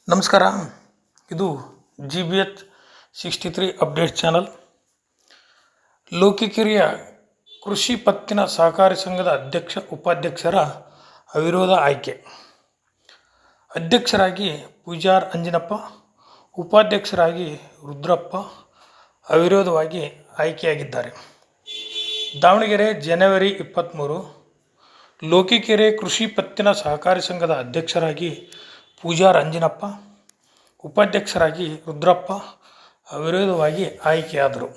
ನಮಸ್ಕಾರ. ಇದು GBH63 update channel. ಲೋಕಿಕೆರೆಯ ಕೃಷಿ ಪತ್ತಿನ ಸಹಕಾರಿ ಸಂಘದ ಅಧ್ಯಕ್ಷ ಉಪಾಧ್ಯಕ್ಷರ ಅವಿರೋಧ ಆಯ್ಕೆ. ಅಧ್ಯಕ್ಷರಾಗಿ ಪೂಜಾರ್ ಅಂಜಿನಪ್ಪ, ಉಪಾಧ್ಯಕ್ಷರಾಗಿ ರುದ್ರಪ್ಪ ಅವಿರೋಧವಾಗಿ ಆಯ್ಕೆಯಾಗಿದ್ದಾರೆ. ದಾವಣಗೆರೆ ಜನವರಿ 23. ಲೋಕಿಕೆರೆ ಕೃಷಿ ಪತ್ತಿನ ಸಹಕಾರಿ ಸಂಘದ ಅಧ್ಯಕ್ಷರಾಗಿ ಪೂಜಾರ್ ಅಂಜಿನಪ್ಪ, ಉಪಾಧ್ಯಕ್ಷರಾಗಿ ರುದ್ರಪ್ಪ ಅವಿರೋಧವಾಗಿ ಆಯ್ಕೆಯಾದರು.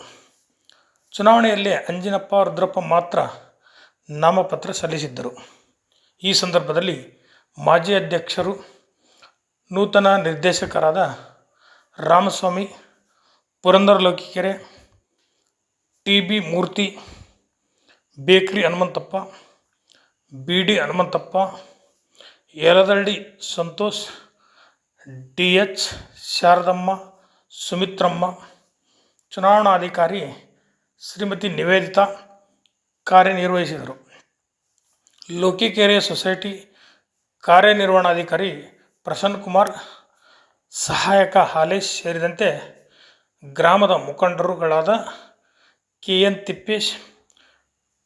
ಚುನಾವಣೆಯಲ್ಲಿ ಅಂಜಿನಪ್ಪ, ರುದ್ರಪ್ಪ ಮಾತ್ರ ನಾಮಪತ್ರ ಸಲ್ಲಿಸಿದ್ದರು. ಈ ಸಂದರ್ಭದಲ್ಲಿ ಮಾಜಿ ಅಧ್ಯಕ್ಷರು, ನೂತನ ನಿರ್ದೇಶಕರಾದ ರಾಮಸ್ವಾಮಿ, ಪುರಂದರ ಲೋಕಿಕೆರೆ, TB ಮೂರ್ತಿ, ಬೇಕ್ರಿ ಹನುಮಂತಪ್ಪ, BD ಹನುಮಂತಪ್ಪ, ಯಲದಳ್ಳಿ ಸಂತೋಷ್, DH ಶಾರದಮ್ಮ, ಸುಮಿತ್ರಮ್ಮ, ಚುನಾವಣಾಧಿಕಾರಿ ಶ್ರೀಮತಿ ನಿವೇದಿತಾ ಕಾರ್ಯನಿರ್ವಹಿಸಿದರು. ಲೋಕಿಕೆರೆ ಸೊಸೈಟಿ ಕಾರ್ಯನಿರ್ವಹಣಾಧಿಕಾರಿ ಪ್ರಸನ್ನಕುಮಾರ್, ಸಹಾಯಕ ಹಾಲೇಶ್ ಸೇರಿದಂತೆ ಗ್ರಾಮದ ಮುಖಂಡರುಗಳಾದ KN ತಿಪ್ಪೇಶ್,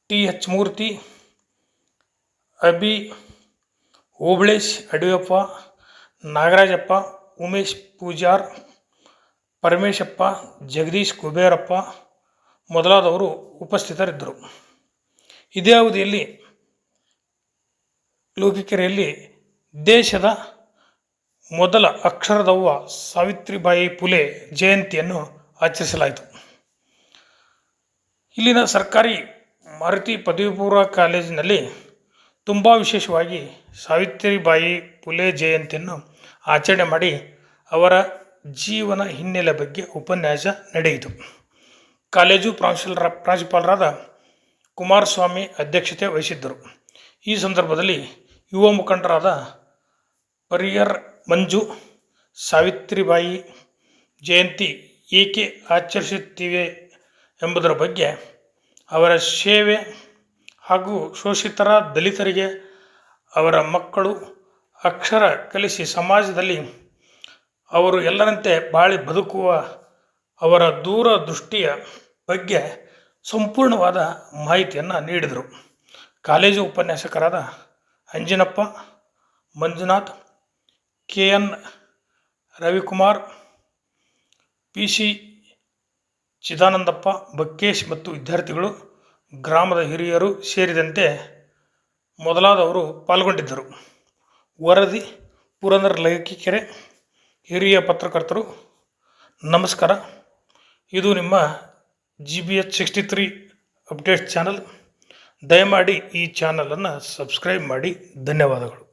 TH ಮೂರ್ತಿ, ಅಭಿ, ಓಬಳೇಶ್ ಅಡಿಯಪ್ಪ, ನಾಗರಾಜಪ್ಪ, ಉಮೇಶ್ ಪೂಜಾರ್, ಪರಮೇಶಪ್ಪ, ಜಗದೀಶ್ ಕುಬೇರಪ್ಪ ಮೊದಲಾದವರು ಉಪಸ್ಥಿತರಿದ್ದರು. ಇದೇ ಅವಧಿಯಲ್ಲಿ ಲೋಕಿಕೆರೆಯಲ್ಲಿ ದೇಶದ ಮೊದಲ ಅಕ್ಷರದವ್ವ ಸಾವಿತ್ರಿಬಾಯಿ ಫುಲೆ ಜಯಂತಿಯನ್ನು ಆಚರಿಸಲಾಯಿತು. ಇಲ್ಲಿನ ಸರ್ಕಾರಿ ಮಾರುತಿ ಪದವಿ ಪೂರ್ವ ಕಾಲೇಜಿನಲ್ಲಿ ತುಂಬ ವಿಶೇಷವಾಗಿ ಸಾವಿತ್ರಿಬಾಯಿ ಫುಲೆ ಜಯಂತಿಯನ್ನು ಆಚರಣೆ ಮಾಡಿ ಅವರ ಜೀವನ ಹಿನ್ನೆಲೆ ಬಗ್ಗೆ ಉಪನ್ಯಾಸ ನಡೆಯಿತು. ಕಾಲೇಜು ಪ್ರಾಂಶುಪಾಲರಾದ ಕುಮಾರಸ್ವಾಮಿ ಅಧ್ಯಕ್ಷತೆ ವಹಿಸಿದ್ದರು. ಈ ಸಂದರ್ಭದಲ್ಲಿ ಯುವ ಮುಖಂಡರಾದ ಪರಿಯರ್ ಮಂಜು, ಸಾವಿತ್ರಿಬಾಯಿ ಜಯಂತಿ ಏಕೆ ಆಚರಿಸುತ್ತೀವಿ ಎಂಬುದರ ಬಗ್ಗೆ, ಅವರ ಸೇವೆ ಹಾಗೂ ಶೋಷಿತರ ದಲಿತರಿಗೆ ಅವರ ಮಕ್ಕಳು ಅಕ್ಷರ ಕಲಿಸಿ ಸಮಾಜದಲ್ಲಿ ಅವರು ಎಲ್ಲರಂತೆ ಬಾಳಿ ಬದುಕುವ ಅವರ ದೂರದೃಷ್ಟಿಯ ಬಗ್ಗೆ ಸಂಪೂರ್ಣವಾದ ಮಾಹಿತಿಯನ್ನು ನೀಡಿದರು. ಕಾಲೇಜು ಉಪನ್ಯಾಸಕರಾದ ಅಂಜಿನಪ್ಪ, ಮಂಜುನಾಥ್, KN ರವಿಕುಮಾರ್, PC ಚಿದಾನಂದಪ್ಪ, ಬಕ್ಕೇಶ್ ಮತ್ತು ವಿದ್ಯಾರ್ಥಿಗಳು, ಗ್ರಾಮದ ಹಿರಿಯರು ಸೇರಿದಂತೆ ಮೊದಲಾದವರು ಪಾಲ್ಗೊಂಡಿದ್ದರು. ವರದಿ ಪುರಂದರ ಲೋಕಿಕೆರೆ, ಹಿರಿಯ ಪತ್ರಕರ್ತರು. ನಮಸ್ಕಾರ. ಇದು ನಿಮ್ಮ GBH63 ಅಪ್ಡೇಟ್ ಚಾನಲ್. ದಯಮಾಡಿ ಈ ಚಾನಲನ್ನು ಸಬ್ಸ್ಕ್ರೈಬ್ ಮಾಡಿ. ಧನ್ಯವಾದಗಳು.